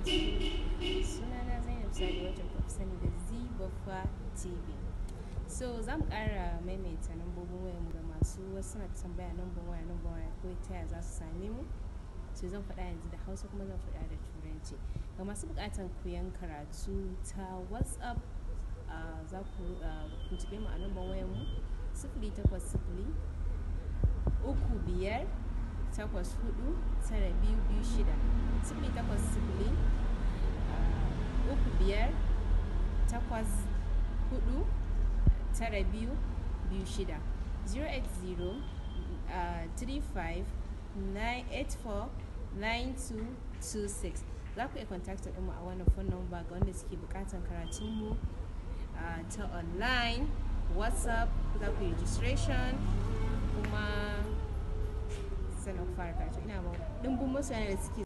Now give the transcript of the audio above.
barakatuhu. Sunana Zainab Sadi wacce kuka fi sani da zeebappahtv. So za mu ƙara maimaita lambobin wayar mu ga masu wasu na tambaya lambar waya ko ta yaya za su same mu. So zan faɗa yanzu da Hausa kuma zan faɗa da Turanci. Ga masu buƙatar koyon karatu ta WhatsApp za ku tuntube mu a lambar wayar mu 0800 35 8 4 9 2 6 0800 35 8 4 9 2 6 080 35 984 9226. Za ku iya contactar mu a wannan phone number ga wanda suke bukatar karatun mu ta online WhatsApp. Za ku yi registration kuma sannan ku fara karatu. Ina ba dimbin masoya da suke